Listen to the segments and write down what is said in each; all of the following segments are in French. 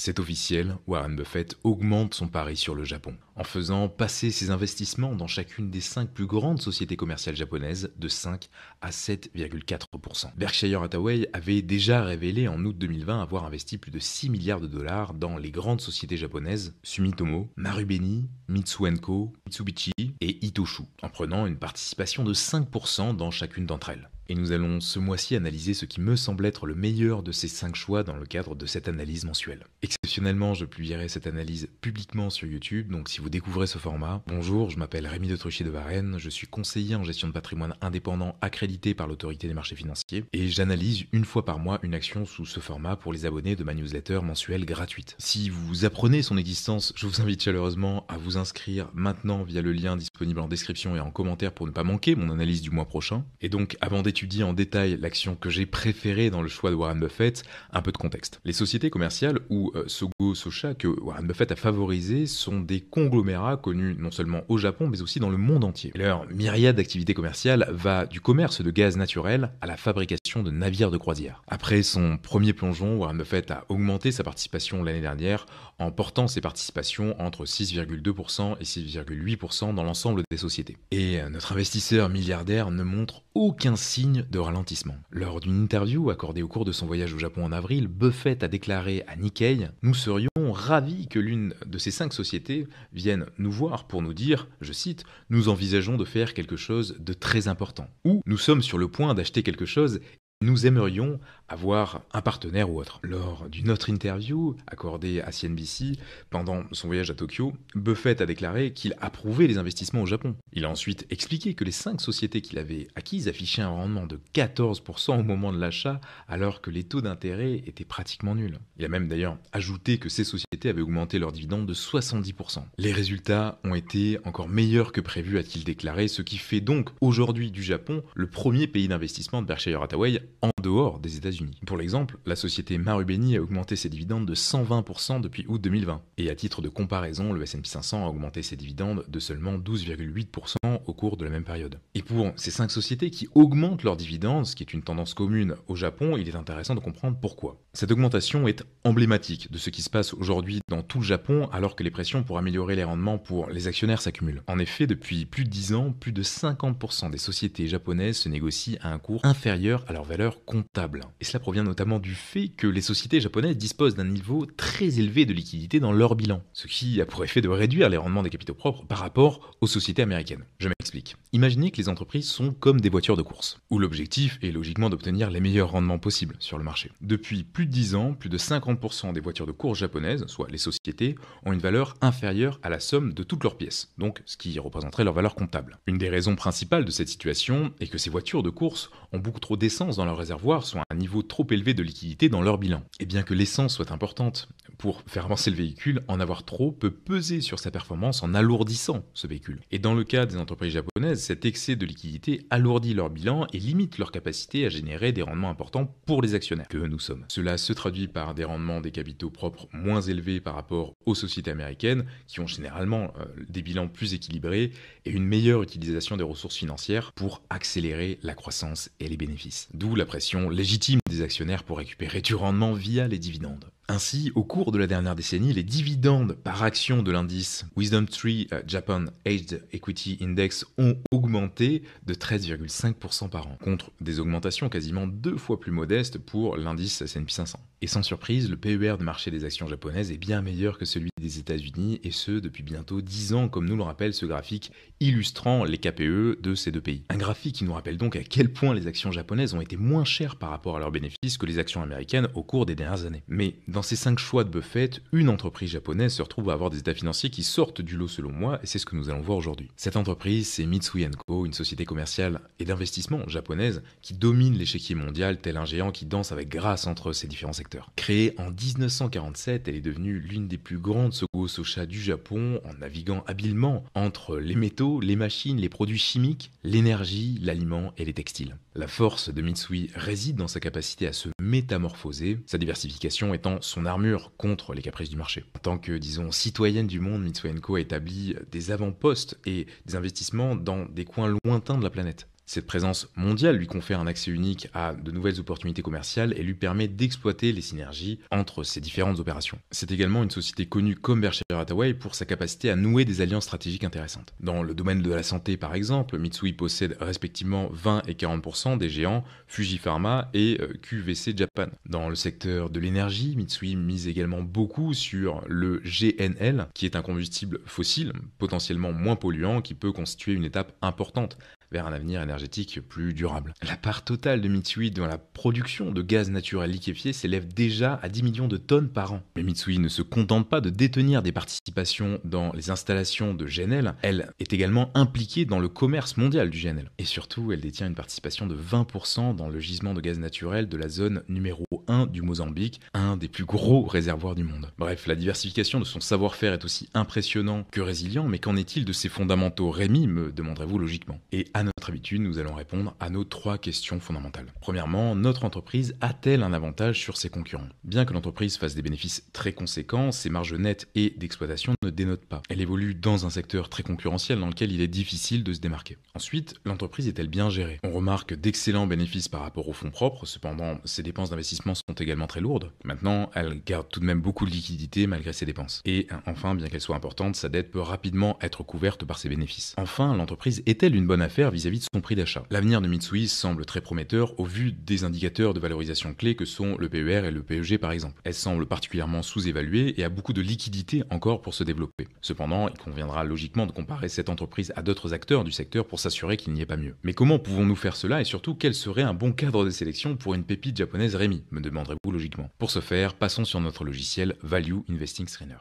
C'est officiel, Warren Buffett augmente son pari sur le Japon, en faisant passer ses investissements dans chacune des 5 plus grandes sociétés commerciales japonaises de 5 à 7,4%. Berkshire Hathaway avait déjà révélé en août 2020 avoir investi plus de 6 milliards de dollars dans les grandes sociétés japonaises Sumitomo, Marubeni, Mitsui & Co, Mitsubishi et Hitoshu, en prenant une participation de 5% dans chacune d'entre elles. Et nous allons ce mois-ci analyser ce qui me semble être le meilleur de ces 5 choix dans le cadre de cette analyse mensuelle. Exceptionnellement, je publierai cette analyse publiquement sur YouTube, donc si vous découvrez ce format, bonjour, je m'appelle Rémi de Truchy de Varennes, je suis conseiller en gestion de patrimoine indépendant accrédité par l'autorité des marchés financiers, et j'analyse une fois par mois une action sous ce format pour les abonnés de ma newsletter mensuelle gratuite. Si vous apprenez son existence, je vous invite chaleureusement à vous inscrire maintenant via le lien disponible en description et en commentaire pour ne pas manquer mon analyse du mois prochain. Et donc, avant d'étudier en détail l'action que j'ai préférée dans le choix de Warren Buffett, un peu de contexte. Les sociétés commerciales ou Sogo Sosha que Warren Buffett a favorisées sont des conglomérats connus non seulement au Japon mais aussi dans le monde entier. Leur myriade d'activités commerciales va du commerce de gaz naturel à la fabrication de navires de croisière. Après son premier plongeon, Warren Buffett a augmenté sa participation l'année dernière en portant ses participations entre 6,2% et 6,8% dans l'ensemble des sociétés. Et notre investisseur milliardaire ne montre aucun signe de ralentissement. Lors d'une interview accordée au cours de son voyage au Japon en avril, Buffett a déclaré à Nikkei « Nous serions ravis que l'une de ces 5 sociétés vienne nous voir pour nous dire, je cite, « Nous envisageons de faire quelque chose de très important » ou « Nous sommes sur le point d'acheter quelque chose » nous aimerions avoir un partenaire ou autre. Lors d'une autre interview accordée à CNBC pendant son voyage à Tokyo, Buffett a déclaré qu'il approuvait les investissements au Japon. Il a ensuite expliqué que les 5 sociétés qu'il avait acquises affichaient un rendement de 14% au moment de l'achat alors que les taux d'intérêt étaient pratiquement nuls. Il a même d'ailleurs ajouté que ces sociétés avaient augmenté leurs dividendes de 70%. Les résultats ont été encore meilleurs que prévu, a-t-il déclaré, ce qui fait donc aujourd'hui du Japon le premier pays d'investissement de Berkshire Hathaway en dehors des États-Unis. Pour l'exemple, la société Marubeni a augmenté ses dividendes de 120% depuis août 2020. Et à titre de comparaison, le S&P 500 a augmenté ses dividendes de seulement 12,8% au cours de la même période. Et pour ces 5 sociétés qui augmentent leurs dividendes, ce qui est une tendance commune au Japon, il est intéressant de comprendre pourquoi. Cette augmentation est emblématique de ce qui se passe aujourd'hui dans tout le Japon alors que les pressions pour améliorer les rendements pour les actionnaires s'accumulent. En effet, depuis plus de 10 ans, plus de 50% des sociétés japonaises se négocient à un cours inférieur à leur valeur comptable. Et cela provient notamment du fait que les sociétés japonaises disposent d'un niveau très élevé de liquidité dans leur bilan, ce qui a pour effet de réduire les rendements des capitaux propres par rapport aux sociétés américaines. Je m'explique. Imaginez que les entreprises sont comme des voitures de course, où l'objectif est logiquement d'obtenir les meilleurs rendements possibles sur le marché. Depuis plus de 10 ans, plus de 50% des voitures de course japonaises, soit les sociétés, ont une valeur inférieure à la somme de toutes leurs pièces, donc ce qui représenterait leur valeur comptable. Une des raisons principales de cette situation est que ces voitures de course ont beaucoup trop d'essence dans leur réservoir, sont à un niveau trop élevé de liquidité dans leur bilan. Et bien que l'essence soit importante pour faire avancer le véhicule, en avoir trop peut peser sur sa performance en alourdissant ce véhicule. Et dans le cas des entreprises japonaises, cet excès de liquidité alourdit leur bilan et limite leur capacité à générer des rendements importants pour les actionnaires que nous sommes. Cela se traduit par des rendements des capitaux propres moins élevés par rapport aux sociétés américaines qui ont généralement des bilans plus équilibrés et une meilleure utilisation des ressources financières pour accélérer la croissance et les bénéfices. D'où la pression légitime des actionnaires pour récupérer du rendement via les dividendes. Ainsi, au cours de la dernière décennie, les dividendes par action de l'indice WisdomTree Japan Aged Equity Index ont augmenté de 13,5% par an, contre des augmentations quasiment 2 fois plus modestes pour l'indice S&P 500. Et sans surprise, le PER de marché des actions japonaises est bien meilleur que celui des États-Unis, et ce depuis bientôt 10 ans, comme nous le rappelle ce graphique illustrant les KPE de ces deux pays. Un graphique qui nous rappelle donc à quel point les actions japonaises ont été moins chères par rapport à leurs bénéfices que les actions américaines au cours des dernières années. Mais dans ces 5 choix de Buffett, une entreprise japonaise se retrouve à avoir des états financiers qui sortent du lot selon moi, et c'est ce que nous allons voir aujourd'hui. Cette entreprise, c'est Mitsui & Co, une société commerciale et d'investissement japonaise qui domine l'échiquier mondial tel un géant qui danse avec grâce entre ses différents secteurs. Créée en 1947, elle est devenue l'une des plus grandes Sogo Sosha du Japon en naviguant habilement entre les métaux, les machines, les produits chimiques, l'énergie, l'aliment et les textiles. La force de Mitsui réside dans sa capacité à se métamorphoser, sa diversification étant son armure contre les caprices du marché. En tant que, disons, citoyenne du monde, Mitsui & Co a établi des avant-postes et des investissements dans des coins lointains de la planète. Cette présence mondiale lui confère un accès unique à de nouvelles opportunités commerciales et lui permet d'exploiter les synergies entre ses différentes opérations. C'est également une société connue comme Berkshire Hathaway pour sa capacité à nouer des alliances stratégiques intéressantes. Dans le domaine de la santé par exemple, Mitsui possède respectivement 20 et 40% des géants Fuji Pharma et QVC Japan. Dans le secteur de l'énergie, Mitsui mise également beaucoup sur le GNL, qui est un combustible fossile potentiellement moins polluant qui peut constituer une étape importante vers un avenir énergétique plus durable. La part totale de Mitsui dans la production de gaz naturel liquéfié s'élève déjà à 10 millions de tonnes par an. Mais Mitsui ne se contente pas de détenir des participations dans les installations de GNL, elle est également impliquée dans le commerce mondial du GNL. Et surtout, elle détient une participation de 20% dans le gisement de gaz naturel de la zone numéro 1 du Mozambique, un des plus gros réservoirs du monde. Bref, la diversification de son savoir-faire est aussi impressionnant que résilient, mais qu'en est-il de ses fondamentaux, Rémi, me demanderez-vous logiquement. Et à notre habitude, nous allons répondre à nos 3 questions fondamentales. Premièrement, notre entreprise a-t-elle un avantage sur ses concurrents? Bien que l'entreprise fasse des bénéfices très conséquents, ses marges nettes et d'exploitation ne dénotent pas. Elle évolue dans un secteur très concurrentiel dans lequel il est difficile de se démarquer. Ensuite, l'entreprise est-elle bien gérée? On remarque d'excellents bénéfices par rapport aux fonds propres, cependant, ses dépenses d'investissement sont également très lourdes. Maintenant, elle garde tout de même beaucoup de liquidités malgré ses dépenses. Et enfin, bien qu'elle soit importante, sa dette peut rapidement être couverte par ses bénéfices. Enfin, l'entreprise est-elle une bonne affaire vis-à-vis de son prix d'achat? L'avenir de Mitsui semble très prometteur au vu des indicateurs de valorisation clés que sont le PER et le PEG par exemple. Elle semble particulièrement sous-évaluée et a beaucoup de liquidités encore pour se développer. Cependant, il conviendra logiquement de comparer cette entreprise à d'autres acteurs du secteur pour s'assurer qu'il n'y ait pas mieux. Mais comment pouvons-nous faire cela et surtout quel serait un bon cadre de sélection pour une pépite japonaise Rémi, me demanderez-vous logiquement. Pour ce faire, passons sur notre logiciel Value Investing Screener.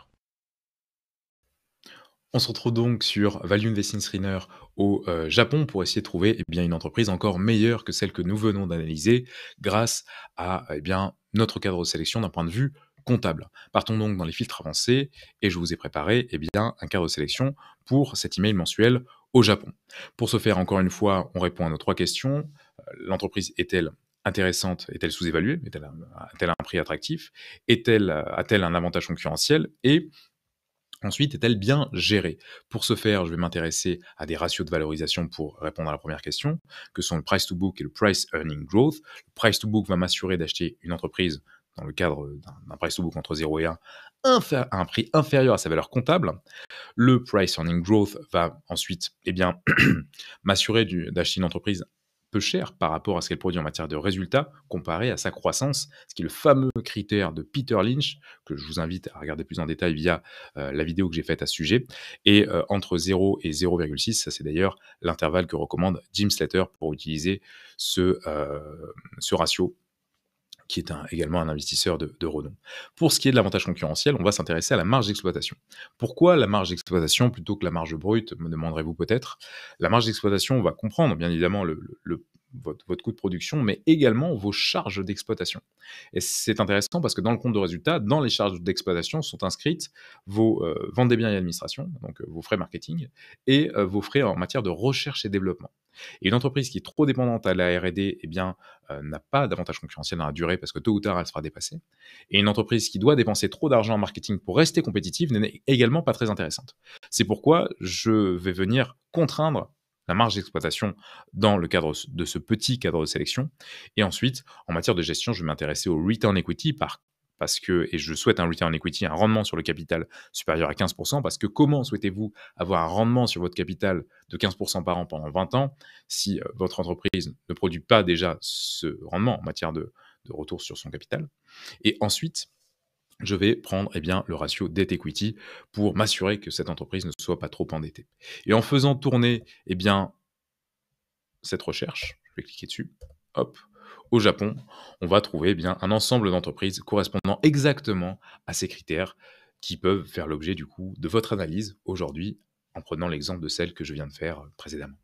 On se retrouve donc sur Value Investing Screener au Japon pour essayer de trouver une entreprise encore meilleure que celle que nous venons d'analyser grâce à notre cadre de sélection d'un point de vue comptable. Partons donc dans les filtres avancés et je vous ai préparé un cadre de sélection pour cet email mensuel au Japon. Pour ce faire, encore une fois, on répond à nos 3 questions. L'entreprise est-elle intéressante? Est-elle sous-évaluée? A-t-elle un prix attractif? A-t-elle un avantage concurrentiel? Et ensuite, est-elle bien gérée? Pour ce faire, je vais m'intéresser à des ratios de valorisation pour répondre à la première question, que sont le price to book et le price earning growth. Le price to book va m'assurer d'acheter une entreprise dans le cadre d'un price to book entre 0 et 1 à un prix inférieur à sa valeur comptable. Le price earning growth va ensuite m'assurer d'acheter une entreprise peu chère par rapport à ce qu'elle produit en matière de résultats comparé à sa croissance, ce qui est le fameux critère de Peter Lynch, que je vous invite à regarder plus en détail via la vidéo que j'ai faite à ce sujet. Et entre 0 et 0,6, ça c'est d'ailleurs l'intervalle que recommande Jim Slater pour utiliser ce ratio, qui est également un investisseur de renom. Pour ce qui est de l'avantage concurrentiel, on va s'intéresser à la marge d'exploitation. Pourquoi la marge d'exploitation plutôt que la marge brute, me demanderez-vous peut-être? La marge d'exploitation, on va comprendre bien évidemment votre coût de production, mais également vos charges d'exploitation. Et c'est intéressant parce que dans le compte de résultat, dans les charges d'exploitation sont inscrites vos ventes des biens et administration, donc vos frais marketing, et vos frais en matière de recherche et développement. Et une entreprise qui est trop dépendante à la R&D, n'a pas d'avantage concurrentiel dans la durée parce que tôt ou tard, elle sera dépassée. Et une entreprise qui doit dépenser trop d'argent en marketing pour rester compétitive n'est également pas très intéressante. C'est pourquoi je vais venir contraindre la marge d'exploitation dans le cadre de ce petit cadre de sélection. Et ensuite, en matière de gestion, je vais m'intéresser au return equity et je souhaite un return equity, un rendement sur le capital supérieur à 15%, parce que comment souhaitez-vous avoir un rendement sur votre capital de 15% par an pendant 20 ans si votre entreprise ne produit pas déjà ce rendement en matière de retour sur son capital? Et ensuite, je vais prendre le ratio debt equity pour m'assurer que cette entreprise ne soit pas trop endettée. Et en faisant tourner cette recherche, je vais cliquer dessus, hop, au Japon, on va trouver un ensemble d'entreprises correspondant exactement à ces critères qui peuvent faire l'objet du coup de votre analyse aujourd'hui en prenant l'exemple de celle que je viens de faire précédemment.